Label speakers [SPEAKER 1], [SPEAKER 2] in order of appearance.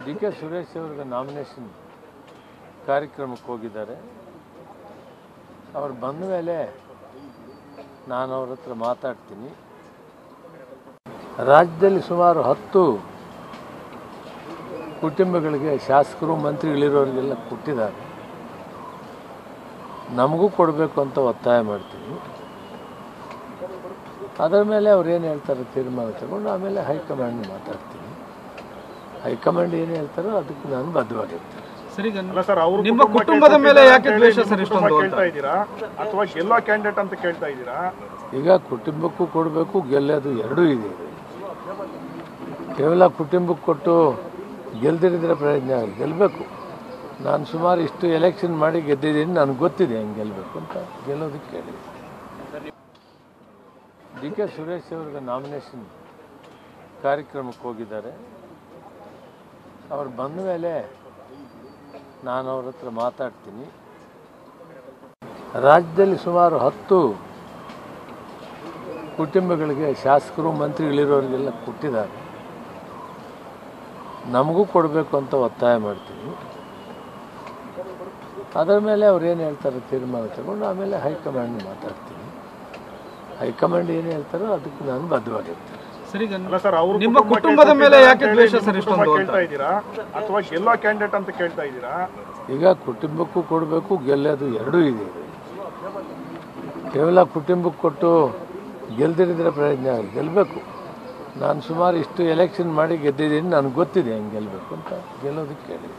[SPEAKER 1] ಡಿ.ಕೆ. ಸುರೇಶ್ ಅವರಿಗೆ ನಾಮಿನೇಷನ್ ಕಾರ್ಯಕ್ರಮಕ್ಕೆ ಹೋಗಿದ್ದಾರೆ. ಅವ್ರು ಬಂದ ಮೇಲೆ ನಾನು ಅವ್ರ ಹತ್ರ ಮಾತಾಡ್ತೀನಿ. ರಾಜ್ಯದಲ್ಲಿ ಸುಮಾರು 10 ಕುಟುಂಬಗಳಿಗೆ ಶಾಸಕರು ಮಂತ್ರಿಗಳಿರೋರಿಗೆಲ್ಲ ಕೊಟ್ಟಿದ್ದಾರೆ. ನಮಗೂ ಕೊಡಬೇಕು ಅಂತ ಒತ್ತಾಯ ಮಾಡ್ತೀನಿ. ಅದರ ಮೇಲೆ ಅವ್ರು ಏನು ಹೇಳ್ತಾರೆ ತೀರ್ಮಾನ ತಗೊಂಡು ಆಮೇಲೆ ಹೈಕಮಾಂಡ್ ಮಾತಾಡ್ತೀನಿ. ಹೈಕಮಾಂಡ್ ಏನು ಹೇಳ್ತಾರೋ ಅದಕ್ಕೆ ನಾನು ಬದ್ಧವಾಗಿರ್ತೀನಿ.
[SPEAKER 2] ನಿಮ್ಮ ಕುಟುಂಬದ ಮೇಲೆ ಯಾಕೆ ದ್ವೇಷ ಸರ್ ಇಷ್ಟೊಂದು ಕೇಳ್ತಾ ಇದ್ದೀರಾ ಅಥವಾ ಗೆಲ್ಲೋ ಕ್ಯಾಂಡಿಡೇಟ್ ಅಂತ ಕೇಳ್ತಾ ಇದ್ದೀರಾ?
[SPEAKER 1] ಈಗ ಕುಟುಂಬಕ್ಕೂ ಕೊಡಬೇಕು, ಗೆಲ್ಲೋದು ಎರಡೂ ಇದೆ. ಕೇವಲ ಕುಟುಂಬಕ್ಕೆ ಕೊಟ್ಟು ಗೆಲ್ದಿರಿದ್ರೆ ಪ್ರಯೋಜನ ಆಗಲ್ಲ, ಗೆಲ್ಲಬೇಕು. ನಾನು ಸುಮಾರು ಇಷ್ಟು ಎಲೆಕ್ಷನ್ ಮಾಡಿ ಗೆದ್ದಿದ್ದೀನಿ, ನನಗೆ ಗೊತ್ತಿದೆ ಹೆಂಗೆ ಗೆಲ್ಲಬೇಕು ಅಂತ. ಗೆಲ್ಲೋದಕ್ಕೆ ಹೇಳಿ. ಡಿ.ಕೆ. ಸುರೇಶ್ ಅವರಿಗೆ ನಾಮಿನೇಷನ್ ಕಾರ್ಯಕ್ರಮಕ್ಕೆ ಹೋಗಿದ್ದಾರೆ. ಅವ್ರು ಬಂದ ಮೇಲೆ ನಾನು ಅವ್ರ ಹತ್ರ ಮಾತಾಡ್ತೀನಿ. ರಾಜ್ಯದಲ್ಲಿ ಸುಮಾರು 10 ಕುಟುಂಬಗಳಿಗೆ ಶಾಸಕರು ಮಂತ್ರಿಗಳಿರೋರಿಗೆಲ್ಲ ಕೊಟ್ಟಿದ್ದಾರೆ. ನಮಗೂ ಕೊಡಬೇಕು ಅಂತ ಒತ್ತಾಯ ಮಾಡ್ತೀನಿ. ಅದರ ಮೇಲೆ ಅವ್ರು ಏನು ಹೇಳ್ತಾರೆ ತೀರ್ಮಾನ ತಗೊಂಡು ಆಮೇಲೆ ಹೈಕಮಾಂಡ್ ಮಾತಾಡ್ತೀನಿ. ಹೈಕಮಾಂಡ್ ಏನು ಹೇಳ್ತಾರೋ ಅದಕ್ಕೆ ನಾನು ಬದ್ಧವಾಗಿರ್ತೀನಿ.
[SPEAKER 2] ನಿಮ್ಮ ಕುಟುಂಬದ ಮೇಲೆ ಯಾಕೆ ದ್ವೇಷ ಸರ್ ಇಷ್ಟೊಂದು ಕೇಳ್ತಾ ಇದ್ದೀರಾ ಅಥವಾ ಗೆಲ್ಲೋ ಕ್ಯಾಂಡಿಡೇಟ್ ಅಂತ ಕೇಳ್ತಾ ಇದ್ದೀರಾ?
[SPEAKER 1] ಈಗ ಕುಟುಂಬಕ್ಕೂ ಕೊಡಬೇಕು, ಗೆಲ್ಲೋದು ಎರಡೂ ಇದೆ. ಕೇವಲ ಕುಟುಂಬಕ್ಕೆ ಕೊಟ್ಟು ಗೆಲ್ದಿರಿದ್ರೆ ಪ್ರಯೋಜನ ಆಗಲ್ಲ, ಗೆಲ್ಲಬೇಕು. ನಾನು ಸುಮಾರು ಇಷ್ಟು ಎಲೆಕ್ಷನ್ ಮಾಡಿ ಗೆದ್ದಿದ್ದೀನಿ, ನನಗೆ ಗೊತ್ತಿದೆ ಹೆಂಗೆ ಗೆಲ್ಲಬೇಕು ಅಂತ. ಗೆಲ್ಲೋದಕ್ಕೆ ಹೇಳಿ.